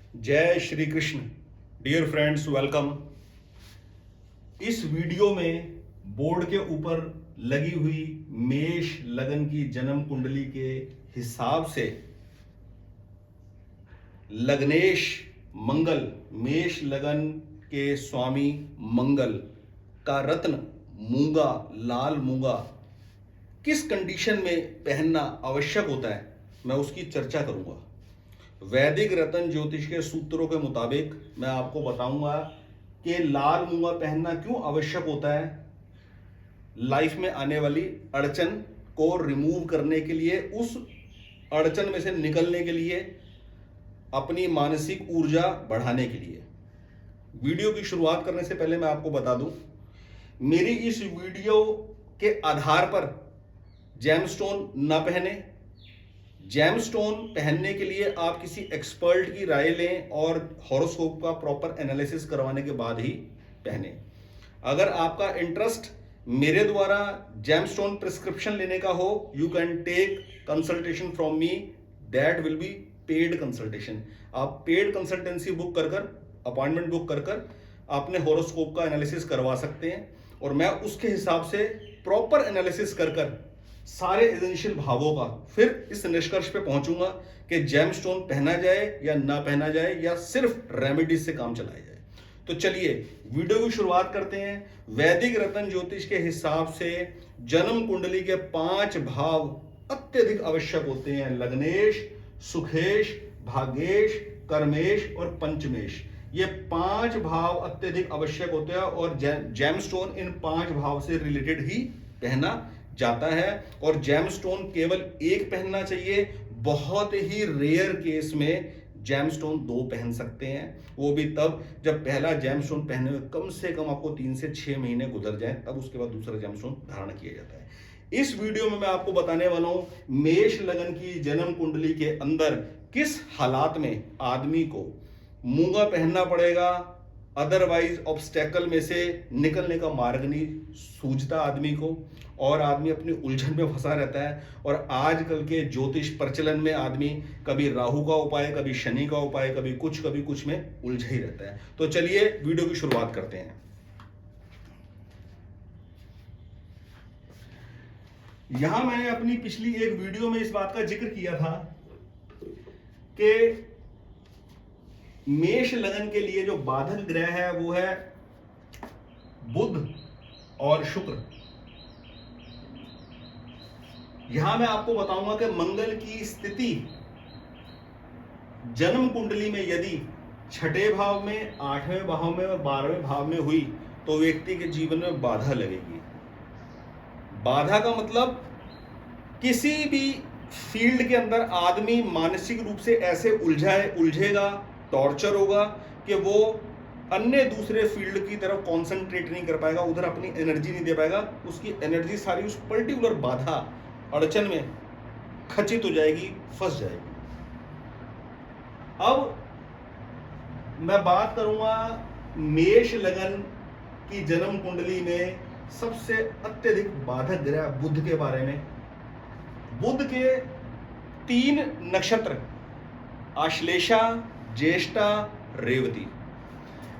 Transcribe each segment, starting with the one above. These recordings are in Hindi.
जय Shri Krishna. Dear friends, welcome. इस वीडियो में बोर्ड के ऊपर लगी हुई मेष लगन की जन्म कुंडली के हिसाब से लग्नेश मंगल, मेष लगन के स्वामी मंगल का रत्न मूंगा, लाल मूंगा किस कंडीशन में पहनना आवश्यक होता है, मैं उसकी चर्चा करूंगा। वैदिक रतन ज्योतिष के सूत्रों के मुताबिक मैं आपको बताऊंगा कि लाल मूंगा पहनना क्यों आवश्यक होता है। लाइफ में आने वाली अड़चन को रिमूव करने के लिए, उस अड़चन में से निकलने के लिए, अपनी मानसिक ऊर्जा बढ़ाने के लिए। वीडियो की शुरुआत करने से पहले मैं आपको बता दूं, मेरी इस वीडियो के आधार पर जेमस्टोन ना पहने। जेमस्टोन पहनने के लिए आप किसी एक्सपर्ट की राय लें और हॉरोस्कोप का प्रॉपर एनालिसिस करवाने के बाद ही पहने। अगर आपका इंटरेस्ट मेरे द्वारा जेमस्टोन प्रिस्क्रिप्शन लेने का हो, you can take consultation from me, that will be paid consultation. आप पेड कंसल्टेंसी बुक कर अपॉइंटमेंट बुक कर अपने हॉरोस्कोप का एनालिसिस करवा सकते हैं और मैं उसके हिसाब से प्रॉपर एनालिसिस कर सारे एजेंशियल भावों का फिर इस निष्कर्ष पे पहुंचूंगा कि जेमस्टोन पहना जाए या ना पहना जाए, या सिर्फ रेमेडीज से काम चलाया जाए। तो चलिए वीडियो की शुरुआत करते हैं। वैदिक रतन ज्योतिष के हिसाब से जन्म कुंडली के 5 भाव अत्यधिक आवश्यक होते हैं। लग्नेश, सुखेश, भाग्येश, कर्मेश और पंचमेश, ये 5 भाव अत्यधिक आवश्यक होते हैं और जेमस्टोन इन 5 भाव से रिलेटेड ही पहना जाता है। और जेमस्टोन केवल एक पहनना चाहिए। बहुत ही रेयर केस में जेमस्टोन 2 पहन सकते हैं, वो भी तब जब पहला जेमस्टोन पहनने में कम से कम आपको 3 से 6 महीने गुजर जाए, तब उसके बाद दूसरा जेमस्टोन धारण किया जाता है। इस वीडियो में मैं आपको बताने वाला हूं मेष लगन की जन्म कुंडली के अंदर किस हालात में आदमी को मूंगा पहनना पड़ेगा, अदरवाइज ऑब्स्टेकल में से निकलने का मार्ग नहीं सूझता आदमी को, और आदमी अपनी उलझन में फंसा रहता है। और आजकल के ज्योतिष प्रचलन में आदमी कभी राहु का उपाय, कभी शनि का उपाय, कभी कुछ में उलझा ही रहता है। तो चलिए वीडियो की शुरुआत करते हैं। यहां मैंने अपनी पिछली एक वीडियो में इस बात का जिक्र किया था कि मेष लगन के लिए जो बाधक ग्रह है वो है बुध और शुक्र। यहां मैं आपको बताऊंगा कि मंगल की स्थिति जन्म कुंडली में यदि 6ठे भाव में, 8वें भाव में और 12वें भाव में हुई तो व्यक्ति के जीवन में बाधा लगेगी। बाधा का मतलब किसी भी फील्ड के अंदर आदमी मानसिक रूप से ऐसे उलझेगा, टॉर्चर होगा कि वो अन्य दूसरे फील्ड की तरफ कंसंट्रेट नहीं कर पाएगा, उधर अपनी एनर्जी नहीं दे पाएगा। उसकी एनर्जी सारी उस पर्टिकुलर बाधा, अड़चन में खचित हो जाएगी, फंस जाएगी। अब मैं बात करूंगा मेष लगन की जन्म कुंडली में सबसे अत्यधिक बाधक ग्रह बुध के बारे में। बुध के 3 नक्षत्र आश्लेषा, ज्येष्ठा, रेवती।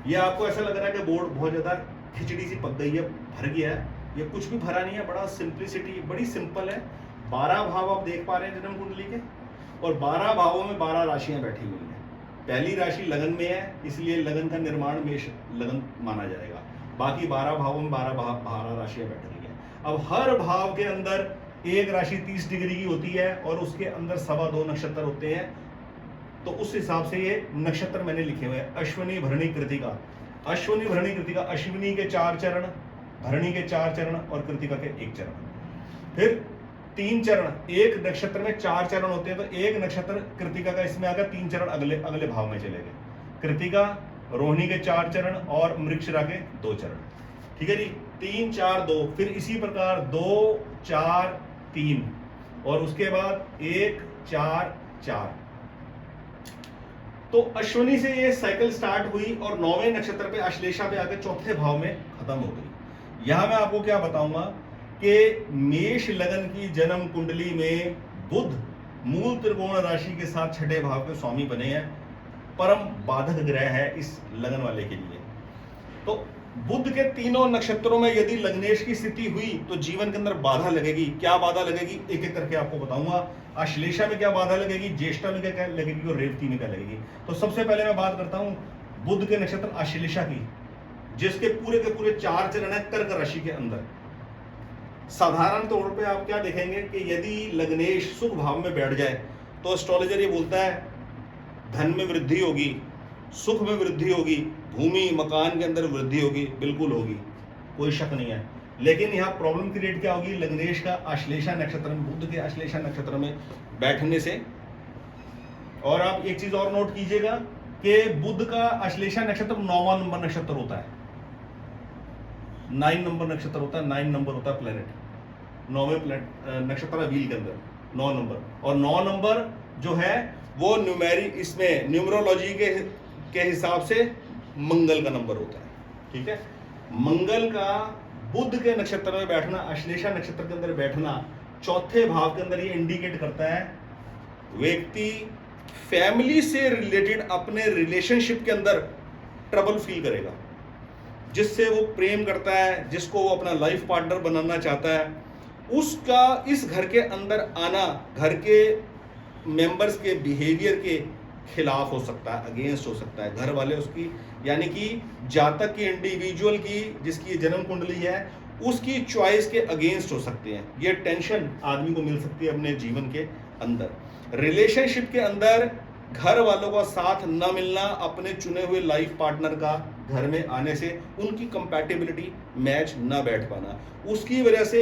ये आपको ऐसा लग रहा है कि बोर्ड बहुत ज्यादा खिचड़ी सी पक गई है, भर गया है। ये कुछ भी भरा नहीं है, बड़ा सिंप्लिसिटी, बड़ी सिंपल है। 12 भाव आप देख पा रहे हैं जन्म कुंडली के, और 12 भावों में 12 राशियां बैठी हुई हैं। पहली राशि लगन में है, इसलिए लगन का निर्माण मेष लगन माना जाएगा। बाकी 12 भावों में 12 राशियां बैठ रही हैं। अब हर भाव के अंदर एक राशि 30 डिग्री की होती है और उसके अंदर 2.25 नक्षत्र होते हैं। तो उस हिसाब से ये नक्षत्र मैंने लिखे हुए हैं। अश्विनी, भरणी, कृतिका। अश्विनी, भरणी, कृतिका, अश्विनी के 4 चरण, भरणी के 4 चरण और कृतिका के 1 चरण। फिर 3 चरण, एक नक्षत्र में 4 चरण होते हैं, तो एक नक्षत्र कृतिका का इसमें आ गया, 3 चरण अगले भाव में चले गए। कृतिका, रोहिणी के 4 चरण और मृगशिरा के 2 चरण। ठीक है जी, 3 4 2। फिर इसी प्रकार 2 4 3 और उसके बाद 1 4 4। तो अश्विनी से ये साइकिल स्टार्ट हुई और 9वें नक्षत्र पे आश्लेषा पे आकर 4थे भाव में खत्म हो गई। यहां मैं आपको क्या बताऊंगा कि मेष लगन की जन्म कुंडली में बुध मूल त्रिकोण राशि के साथ 6ठे भाव के स्वामी बने हैं। परम बाधक ग्रह है इस लगन वाले के लिए। तो बुध के तीनों नक्षत्रों में यदि लग्नेश की स्थिति हुई तो जीवन के अंदर बाधा लगेगी। क्या बाधा लगेगी एक एक करके आपको बताऊंगा। आश्लेषा में क्या बाधा लगेगी, ज्येष्ठा में क्या लगेगी और रेवती में क्या लगेगी। तो सबसे पहले मैं बात करता हूं बुध के नक्षत्र आश्लेषा की, जिसके के पूरे 4 चरण है कर्क राशि के अंदर। साधारण तौर पे आप क्या देखेंगे कि यदि लग्नेश सुख भाव में बैठ जाए तो एस्ट्रोलॉजर ये बोलता है धन में वृद्धि होगी, सुख में वृद्धि होगी, भूमि मकान के अंदर वृद्धि होगी, बिल्कुल होगी, कोई शक नहीं है। लेकिन यहाँ प्रॉब्लम क्रिएट क्या होगी, लग्नेश का आश्लेषा नक्षत्र में, बुध के आश्लेषा नक्षत्र में बैठने से। और आप एक चीज और नोट कीजिएगा कि बुध का आश्लेषा नक्षत्र 9वां नंबर नक्षत्र होता है, 9 नंबर नक्षत्र होता है, 9 नंबर होता है प्लेनेट, 9वें प्लेनेट नक्षत्र व्हील के अंदर 9 नंबर। और 9 नंबर जो है वो इसमें न्यूमरोलॉजी के हिसाब से मंगल का नंबर होता है, ठीक है। मंगल का बुध के नक्षत्र में बैठना, आश्लेषा नक्षत्र के अंदर बैठना, चौथे भाव के अंदर ये इंडिकेट करता है व्यक्ति फैमिली से रिलेटेड अपने रिलेशनशिप के अंदर ट्रबल फील करेगा। जिससे वो प्रेम करता है, जिसको वो अपना लाइफ पार्टनर बनाना चाहता है, उसका इस घर के अंदर आना घर के मेंबर्स के बिहेवियर के खिलाफ हो सकता है, अगेंस्ट हो सकता है। घर वाले उसकी, यानी कि जातक की, इंडिविजुअल की जिसकी जन्म कुंडली है, उसकी चॉइस के अगेंस्ट हो सकते हैं। ये टेंशन आदमी को मिल सकती है अपने जीवन के अंदर। रिलेशनशिप के अंदर घर वालों का साथ न मिलना, अपने चुने हुए लाइफ पार्टनर का घर में आने से उनकी कंपैटिबिलिटी मैच न बैठ पाना, उसकी वजह से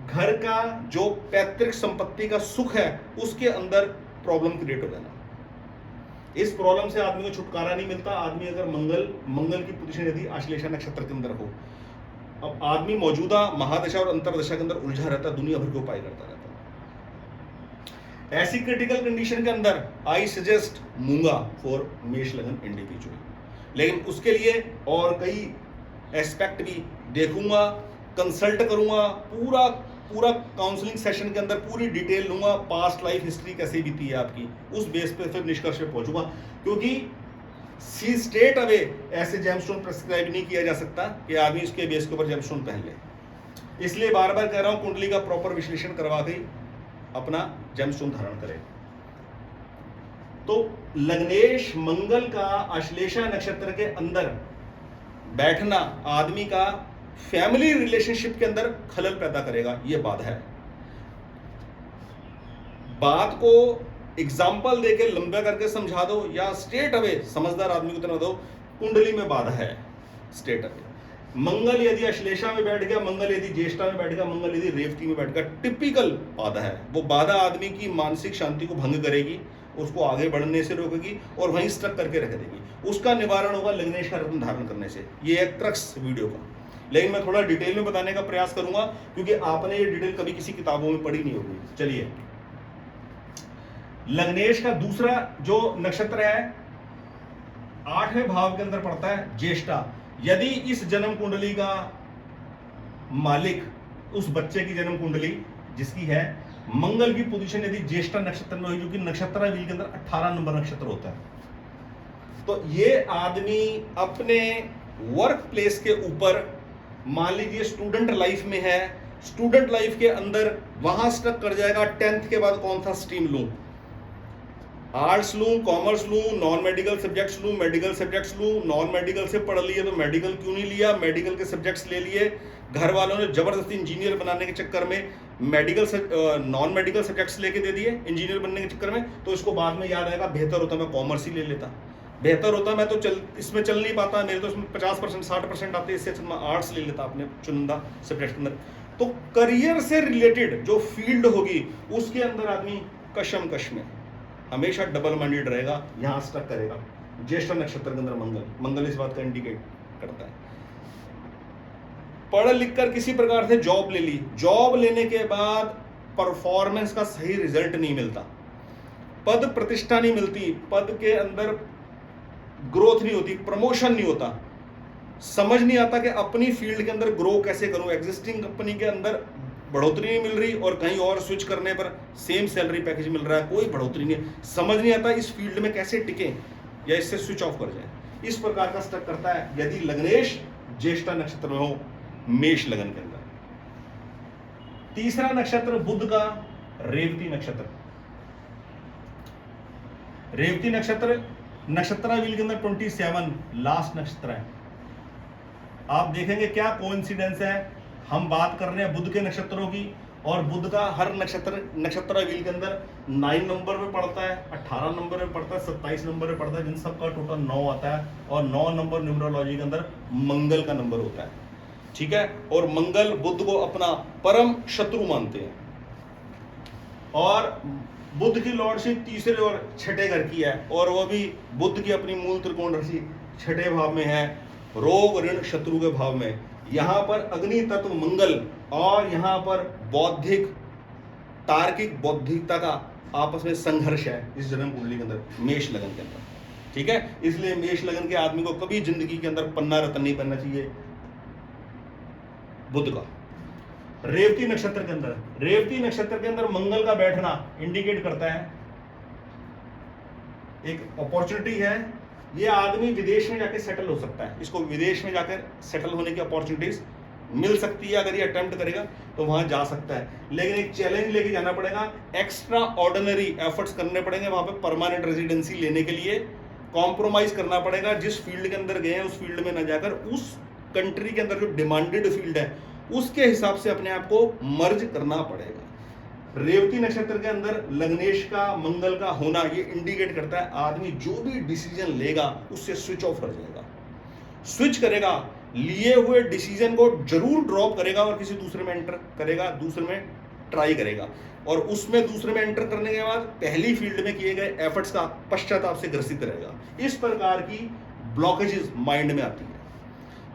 घर का जो पैतृक संपत्ति का सुख है उसके अंदर प्रॉब्लम क्रिएट हो जाना। इस प्रॉब्लम से आदमी को छुटकारा नहीं मिलता। आदमी अगर मंगल की पोजीशन यदि आश्लेषा नक्षत्र के अंदर हो, अब आदमी मौजूदा महादशा और अंतरदशा के अंदर उलझा रहता है, दुनिया भर के उपाय करता रहता है। ऐसी क्रिटिकल कंडीशन के अंदर आई सजेस्ट मूंगा फॉर मेष लगन इंडिविजुअल। लेकिन उसके लिए और कई एस्पेक्ट भी देखूंगा, कंसल्ट करूंगा, पूरा काउंसलिंग सेशन के अंदर पूरी डिटेल लूंगा, पास्ट लाइफ हिस्ट्री कैसे बीती है आपकी, उस बेस पे फिर निष्कर्ष पे पहुंचूंगा। क्योंकि सी स्ट्रेट अवे ऐसे जेमस्टोन प्रेस्क्राइब नहीं किया जा सकता कि आदमी इसके बेस के ऊपर जेमस्टोन पहन ले। इसलिए बार बार कह रहा हूं कुंडली का प्रॉपर विश्लेषण करवा के अपना जेमस्टोन धारण करें। तो लग्नेश मंगल का आश्लेषा नक्षत्र के अंदर बैठना आदमी का फैमिली रिलेशनशिप के अंदर खलल पैदा करेगा, यह बाधा है। बात को एग्जाम्पल देके लंबा करके समझा दो या स्ट्रेट अवे समझदार आदमी को इतना दो, कुंडली में बाधा है स्ट्रेट अवे। मंगल यदि अश्लेषा में बैठ गया, मंगल यदि ज्येष्ठा में बैठ गया, मंगल यदि रेवती में बैठ गया, टिपिकल बाधा है। वो बाधा आदमी की मानसिक शांति को भंग करेगी, उसको आगे बढ़ने से रोकेगी और वहीं स्टक करके रख देगी। उसका निवारण होगा लग्नेश का रत्न धारण करने से। ये है क्रक्स वीडियो का, लेकिन मैं थोड़ा डिटेल में बताने का प्रयास करूंगा क्योंकि आपने ये डिटेल कभी किसी किताबों में पढ़ी नहीं होगी। चलिए, लग्नेश का दूसरा जो नक्षत्र है 8वें भाव के अंदर पड़ता है ज्येष्ठा। यदि इस जन्म कुंडली का मालिक उस बच्चे की जन्म कुंडली जिसकी है मंगल की पोजीशन यदि ज्येष्ठा नक्षत्र में हुई, जो कि नक्षत्र व्हील के अंदर 18 नंबर नक्षत्र होता है, तो ये आदमी अपने वर्क प्लेस के ऊपर, मान लीजिए स्टूडेंट लाइफ में है, स्टूडेंट लाइफ के अंदर वहां स्टक कर जाएगा। 10th के बाद कौन सा स्ट्रीम लूं, आर्ट्स लूं, कॉमर्स लूं, नॉन मेडिकल सब्जेक्ट्स लूं, मेडिकल सब्जेक्ट्स लूं, नॉन मेडिकल से पढ़ लिए तो मेडिकल क्यों नहीं लिया, मेडिकल के सब्जेक्ट्स ले लिए। घर वालों ने जबरदस्ती इंजीनियर बनाने के चक्कर में नॉन मेडिकल सब्जेक्ट्स लेके दे दिए इंजीनियर बनने के चक्कर में, तो इसको बाद में याद आएगा बेहतर होता मैं कॉमर्स ही ले लेता, बेहतर होता मैं तो इसमें चल नहीं पाता, मेरे तो इसमें 50% 60% आते, इससे मैं आर्ट्स ले लेता अपने चुनिंदा सब्जेक्ट के अंदर। तो करियर से रिलेटेड जो फील्ड होगी उसके अंदर आदमी कशमकश में हमेशा डबल माइंडेड रहेगा, यहां स्टक करेगा। ज्येष्ठ नक्षत्र के अंदर मंगल इस बात का इंडिकेट करता है। पढ़ लिख कर किसी प्रकार से जॉब ले ली, जॉब लेने के बाद परफॉर्मेंस का सही रिजल्ट नहीं मिलता, पद प्रतिष्ठा नहीं मिलती, पद के अंदर ग्रोथ नहीं होती, प्रमोशन नहीं होता, समझ नहीं आता कि अपनी फील्ड के अंदर ग्रो कैसे करूं, एग्जिस्टिंग कंपनी के अंदर बढ़ोतरी नहीं मिल रही और कहीं और स्विच करने पर सेम सैलरी पैकेज मिल रहा है, कोई बढ़ोतरी नहीं, समझ नहीं आता इस फील्ड में कैसे टिके, या इससे स्विच ऑफ कर जाए, इस प्रकार का स्ट्रक करता है यदि लग्नेश ज्येष्ठा नक्षत्र में हो मेष लगन के अंदर। तीसरा नक्षत्र बुध का रेवती नक्षत्र। रेवती नक्षत्र नक्षत्रावील के अंदर 27 लास्ट नक्षत्र है। आप देखेंगे क्या कोइंसिडेंस है, हम बात कर रहे हैं बुध के नक्षत्रों की, और बुध का हर नक्षत्रावील के अंदर 9 नंबर पे पड़ता है, 18 नंबर पे पड़ता है, 27 नंबर पे पड़ता है, जिन सबका टोटल 9 आता है, और 9 नंबर न्यूमरोलॉजी के अंदर मंगल का नंबर होता है, ठीक है। और मंगल बुध को अपना परम शत्रु मानते हैं, और बुध की लॉर्डशिप तीसरे और छठे घर की है, और वो भी बुध की अपनी मूल त्रिकोण राशि छठे भाव में है, रोग ऋण शत्रु के भाव में। यहां पर अग्नि तत्व मंगल और यहां पर बौद्धिक तार्किक बौद्धिकता का आपस में संघर्ष है इस जन्म कुंडली के अंदर मेष लगन के अंदर, ठीक है। इसलिए मेष लगन के आदमी को कभी जिंदगी के अंदर पन्ना रतन नहीं बनना चाहिए बुध का। रेवती नक्षत्र के अंदर, रेवती नक्षत्र के अंदर मंगल का बैठना इंडिकेट करता है एक अपॉर्चुनिटी है, ये आदमी विदेश में जाके सेटल हो सकता है, इसको विदेश में जाकर सेटल होने की अपॉर्चुनिटीज मिल सकती है। अगर ये अटेम्प्ट करेगा तो वहां जा सकता है, लेकिन एक चैलेंज लेके जाना पड़ेगा, एक्स्ट्रा ऑर्डिनरी एफर्ट्स करने पड़ेंगे वहां पे परमानेंट रेजिडेंसी लेने के लिए, कॉम्प्रोमाइज करना पड़ेगा। जिस फील्ड के अंदर गए हैं उस फील्ड में ना जाकर उस कंट्री के अंदर जो डिमांडेड फील्ड है उसके हिसाब से अपने आप को मर्ज करना पड़ेगा। रेवती नक्षत्र के अंदर लग्नेश का मंगल का होना ये इंडिकेट करता है आदमी जो भी डिसीजन लेगा उससे स्विच ऑफ कर जाएगा, स्विच करेगा, लिए हुए डिसीजन को जरूर ड्रॉप करेगा और किसी दूसरे में एंटर करेगा, दूसरे में ट्राई करेगा, और उसमें दूसरे में एंटर करने के बाद पहली फील्ड में किए गए एफर्ट्स का पश्चाताप से ग्रसित रहेगा। इस प्रकार की ब्लॉकेजेस माइंड में आती है।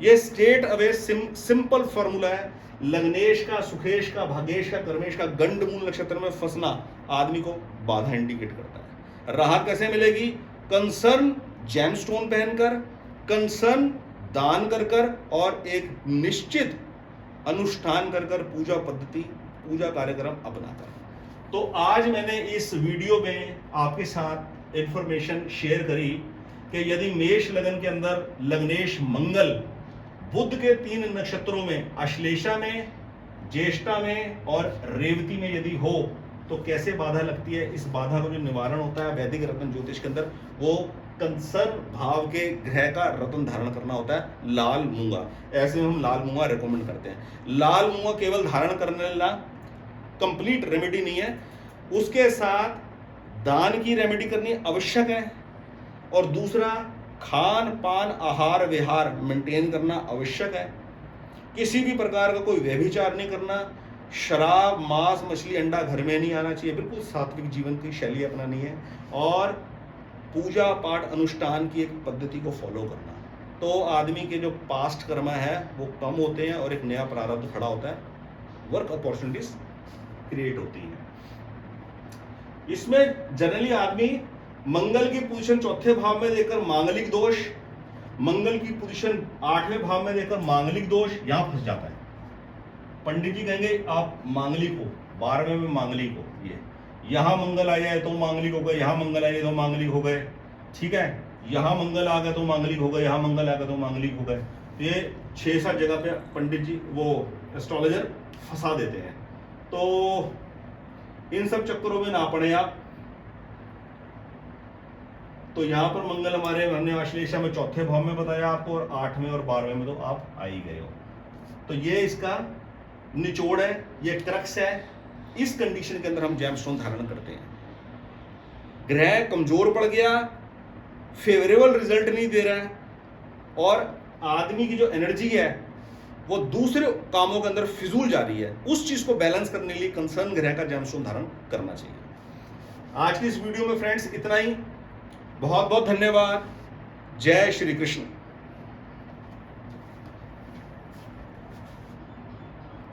ये स्टेट अवे सिंपल फॉर्मूला है। लग्नेश का, सुखेश का, भाग्येश का, कर्मेश का गंडमूल नक्षत्र में फंसना आदमी को बाधा इंडिकेट करता है। राहत कैसे मिलेगी? कंसर्न जेमस्टोन पहनकर, कंसर्न दान कर कर, और एक निश्चित अनुष्ठान कर कर, पूजा पद्धति, पूजा कार्यक्रम अपनाकर। तो आज मैंने इस वीडियो में आपके साथ इंफॉर्मेशन शेयर करी कि यदि मेष लगन के अंदर लग्नेश मंगल बुध के 3 नक्षत्रों में, अश्लेषा में, ज्येष्ठा में और रेवती में यदि हो तो कैसे बाधा लगती है। इस बाधा का जो निवारण होता है वैदिक रत्न ज्योतिष के अंदर, वो कंसर्न भाव के ग्रह का रत्न धारण करना होता है लाल मूंगा। ऐसे में हम लाल मूंगा रिकमेंड करते हैं। लाल मूंगा केवल धारण करने वाला कंप्लीट रेमेडी नहीं है, उसके साथ दान की रेमेडी करनी आवश्यक है, और दूसरा खान पान आहार विहार मेंटेन करना आवश्यक है। किसी भी प्रकार का कोई व्यभिचार नहीं करना, शराब मांस मछली अंडा घर में नहीं आना चाहिए, बिल्कुल सात्विक जीवन की शैली अपनानी है, और पूजा पाठ अनुष्ठान की एक पद्धति को फॉलो करना। तो आदमी के जो पास्ट कर्म है वो कम होते हैं और एक नया प्रारब्ध खड़ा होता है, वर्क अपॉर्चुनिटीज क्रिएट होती हैं। इसमें जनरली आदमी मंगल की पोजीशन 4थे भाव में देकर मांगलिक दोष, मंगल की पोजीशन 8वें भाव में देकर मांगलिक दोष, यहां फंस जाता है। पंडित जी कहेंगे आप मांगलिक हो, 12वें में मांगलिक हो, ये यहां मंगल आ जाए तो मांगलिक हो गए, यहां मंगल आ जाए तो मांगलिक हो गए, ठीक है, यहां मंगल आ गए तो मांगलिक हो गए, यहां मंगल आ गए तो मांगलिक हो गए। तो ये 6-7 जगह पे पंडित जी वो एस्ट्रोलॉजर फंसा देते हैं। तो इन सब चक्करों में ना पड़े आप। तो यहाँ पर मंगल हमारे हमने अश्लेषा में 4थे भाव में बताया आपको, और 8वें और 12वें में तो आप आ ही गए हो। तो ये इसका निचोड़ है, ये क्रक्स है। इस कंडीशन के अंदर हम जेमस्टोन धारण करते हैं। ग्रह कमजोर पड़ गया, फेवरेबल रिजल्ट नहीं दे रहा है, और आदमी की जो एनर्जी है वो दूसरे कामों के अंदर फिजूल जा रही है, उस चीज को बैलेंस करने के लिए कंसर्न ग्रह का जेमस्टोन धारण करना चाहिए। आज की इस वीडियो में फ्रेंड्स इतना ही। बहुत बहुत धन्यवाद। जय श्री कृष्ण।